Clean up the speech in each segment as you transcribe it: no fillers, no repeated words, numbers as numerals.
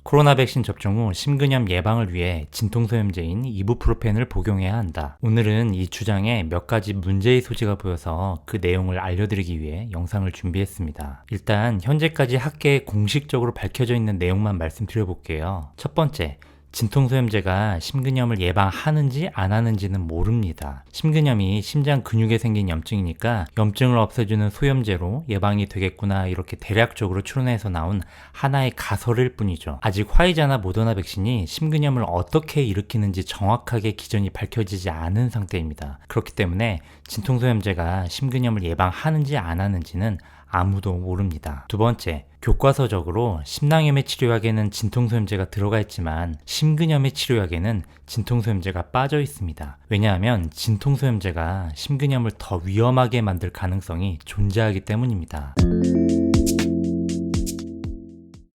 코로나 백신 접종 후 심근염 예방을 위해 진통소염제인 이부프로펜을 복용해야 한다. 오늘은 이 주장에 몇 가지 문제의 소지가 보여서 그 내용을 알려드리기 위해 영상을 준비했습니다. 일단 현재까지 학계에 공식적으로 밝혀져 있는 내용만 말씀드려볼게요. 첫 번째, 진통소염제가 심근염을 예방하는지 안 하는지는 모릅니다. 심근염이 심장 근육에 생긴 염증이니까 염증을 없애주는 소염제로 예방이 되겠구나 이렇게 대략적으로 추론해서 나온 하나의 가설일 뿐이죠. 아직 화이자나 모더나 백신이 심근염을 어떻게 일으키는지 정확하게 기전이 밝혀지지 않은 상태입니다. 그렇기 때문에 진통소염제가 심근염을 예방하는지 안 하는지는 아무도 모릅니다. 두 번째, 교과서적으로 심낭염의 치료약에는 진통소염제가 들어가 있지만 심근염의 치료약에는 진통소염제가 빠져 있습니다. 왜냐하면 진통소염제가 심근염을 더 위험하게 만들 가능성이 존재하기 때문입니다.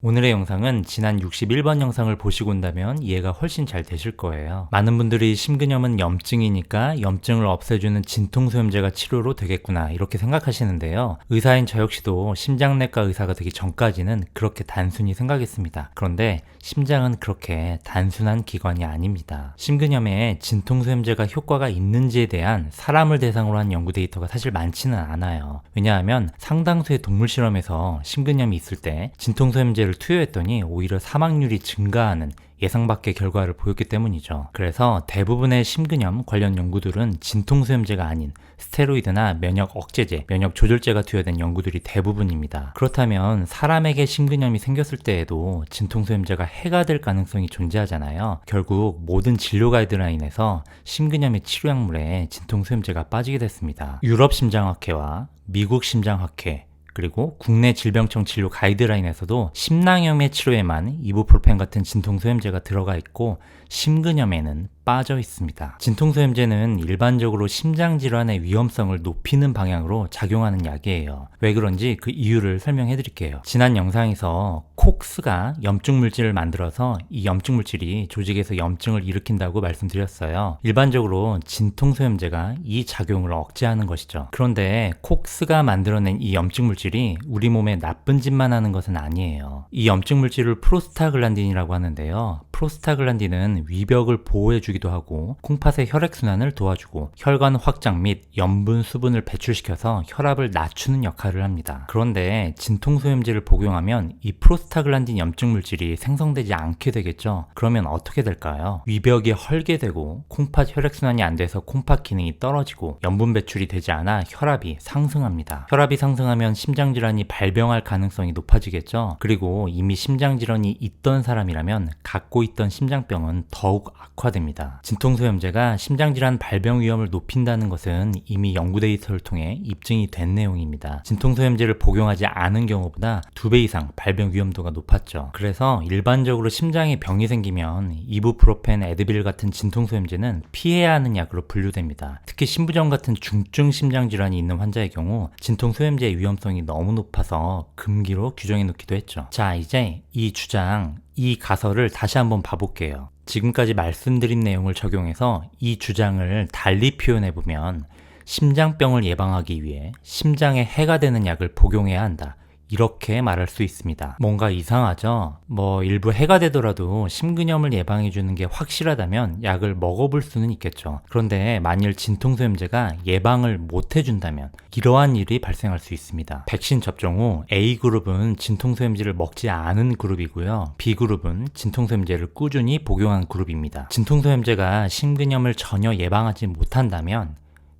오늘의 영상은 지난 61번 영상을 보시고 온다면 이해가 훨씬 잘 되실 거예요. 많은 분들이 심근염은 염증이니까 염증을 없애주는 진통소염제가 치료로 되겠구나 이렇게 생각하시는데요. 의사인 저 역시도 심장내과 의사가 되기 전까지는 그렇게 단순히 생각했습니다. 그런데 심장은 그렇게 단순한 기관이 아닙니다. 심근염에 진통소염제가 효과가 있는지에 대한 사람을 대상으로 한 연구 데이터가 사실 많지는 않아요. 왜냐하면 상당수의 동물 실험에서 심근염이 있을 때 진통소염제를 투여했더니 오히려 사망률이 증가하는 예상 밖의 결과를 보였기 때문이죠. 그래서 대부분의 심근염 관련 연구들은 진통소염제가 아닌 스테로이드나 면역 억제제, 면역 조절제가 투여된 연구들이 대부분입니다. 그렇다면 사람에게 심근염이 생겼을 때에도 진통소염제가 해가 될 가능성이 존재하잖아요. 결국 모든 진료 가이드라인에서 심근염의 치료약물에 진통소염제가 빠지게 됐습니다. 유럽 심장학회와 미국 심장학회, 그리고 국내 질병청 진료 가이드라인에서도 심낭염의 치료에만 이부프로펜 같은 진통소염제가 들어가 있고 심근염에는 빠져 있습니다. 진통소염제는 일반적으로 심장질환의 위험성을 높이는 방향으로 작용하는 약이에요. 왜 그런지 그 이유를 설명해 드릴게요. 지난 영상에서 콕스가 염증 물질을 만들어서 이 염증 물질이 조직에서 염증을 일으킨다고 말씀드렸어요. 일반적으로 진통소염제가 이 작용을 억제하는 것이죠. 그런데 콕스가 만들어낸 이 염증 물질이 우리 몸에 나쁜 짓만 하는 것은 아니에요. 이 염증 물질을 프로스타글란딘이라고 하는데요. 프로스타글란딘은 위벽을 보호해주기도 하고 콩팥의 혈액순환을 도와주고 혈관 확장 및 염분, 수분을 배출시켜서 혈압을 낮추는 역할을 합니다. 그런데 진통소염제를 복용하면 이 프로스타글란딘 염증 물질이 생성되지 않게 되겠죠. 그러면 어떻게 될까요? 위벽이 헐게 되고 콩팥 혈액순환이 안 돼서 콩팥 기능이 떨어지고 염분 배출이 되지 않아 혈압이 상승합니다. 혈압이 상승하면 심장질환이 발병할 가능성이 높아지겠죠. 그리고 이미 심장질환이 있던 사람이라면 갖고 있던 심장병은 더욱 악화됩니다. 진통소염제가 심장질환 발병 위험을 높인다는 것은 이미 연구 데이터를 통해 입증이 된 내용입니다. 진통소염제를 복용하지 않은 경우보다 2배 이상 발병 위험도가 높았죠. 그래서 일반적으로 심장에 병이 생기면 이부프로펜, 에드빌 같은 진통소염제는 피해야 하는 약으로 분류됩니다. 특히 신부전 같은 중증 심장질환이 있는 환자의 경우 진통소염제의 위험성이 너무 높아서 금기로 규정해 놓기도 했죠. 자, 이제 이 주장, 이 가설을 다시 한번 봐볼게요. 지금까지 말씀드린 내용을 적용해서 이 주장을 달리 표현해보면 심장병을 예방하기 위해 심장에 해가 되는 약을 복용해야 한다. 이렇게 말할 수 있습니다. 뭔가 이상하죠? 일부 해가 되더라도 심근염을 예방해주는 게 확실하다면 약을 먹어볼 수는 있겠죠. 그런데 만일 진통소염제가 예방을 못 해준다면 이러한 일이 발생할 수 있습니다. 백신 접종 후 A그룹은 진통소염제를 먹지 않은 그룹이고요. B그룹은 진통소염제를 꾸준히 복용한 그룹입니다. 진통소염제가 심근염을 전혀 예방하지 못한다면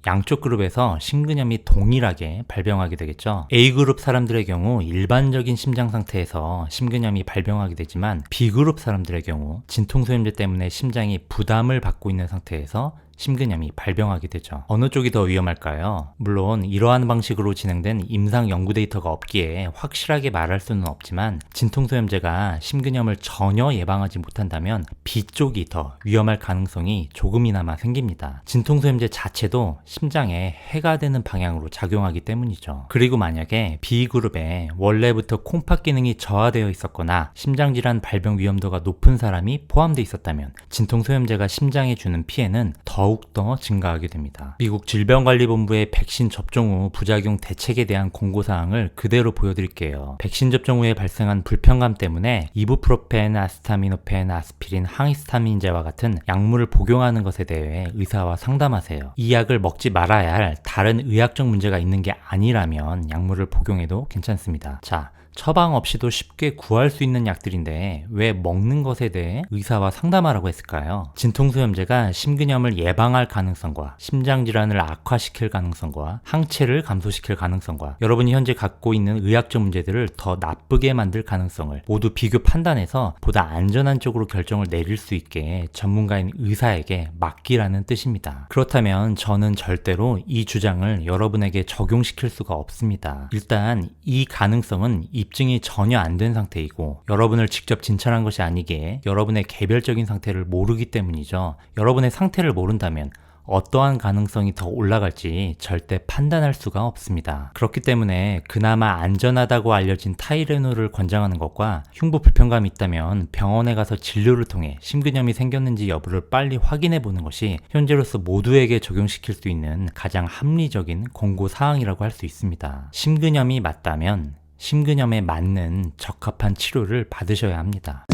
양쪽 그룹에서 심근염이 동일하게 발병하게 되겠죠. A그룹 사람들의 경우 일반적인 심장 상태에서 심근염이 발병하게 되지만 B그룹 사람들의 경우 진통소염제 때문에 심장이 부담을 받고 있는 상태에서 심근염이 발병하게 되죠. 어느 쪽이 더 위험할까요? 물론 이러한 방식으로 진행된 임상 연구 데이터가 없기에 확실하게 말할 수는 없지만 진통소염제가 심근염을 전혀 예방하지 못한다면 B쪽이 더 위험할 가능성이 조금이나마 생깁니다. 진통소염제 자체도 심장에 해가 되는 방향으로 작용하기 때문이죠. 그리고 만약에 B그룹에 원래부터 콩팥 기능이 저하되어 있었거나 심장질환 발병 위험도가 높은 사람이 포함되어 있었다면 진통소염제가 심장에 주는 피해는 더 더욱더 증가하게 됩니다. 미국 질병관리본부의 백신 접종 후 부작용 대책에 대한 공고사항을 그대로 보여드릴게요. 백신 접종 후에 발생한 불편감 때문에 이부프로펜, 아스타미노펜, 아스피린, 항히스타민제와 같은 약물을 복용하는 것에 대해 의사와 상담하세요. 이 약을 먹지 말아야 할 다른 의학적 문제가 있는 게 아니라면 약물을 복용해도 괜찮습니다. 자, 처방 없이도 쉽게 구할 수 있는 약들인데 왜 먹는 것에 대해 의사와 상담하라고 했을까요? 진통소염제가 심근염을 예방할 가능성과 심장질환을 악화시킬 가능성과 항체를 감소시킬 가능성과 여러분이 현재 갖고 있는 의학적 문제들을 더 나쁘게 만들 가능성을 모두 비교 판단해서 보다 안전한 쪽으로 결정을 내릴 수 있게 전문가인 의사에게 맡기라는 뜻입니다. 그렇다면 저는 절대로 이 주장을 여러분에게 적용시킬 수가 없습니다. 일단 이 가능성은 입증이 전혀 안 된 상태이고 여러분을 직접 진찰한 것이 아니기에 여러분의 개별적인 상태를 모르기 때문이죠. 여러분의 상태를 모른다면 어떠한 가능성이 더 올라갈지 절대 판단할 수가 없습니다. 그렇기 때문에 그나마 안전하다고 알려진 타이레놀을 권장하는 것과 흉부 불편감이 있다면 병원에 가서 진료를 통해 심근염이 생겼는지 여부를 빨리 확인해 보는 것이 현재로서 모두에게 적용시킬 수 있는 가장 합리적인 공고사항이라고 할 수 있습니다. 심근염이 맞다면 심근염에 맞는 적합한 치료를 받으셔야 합니다.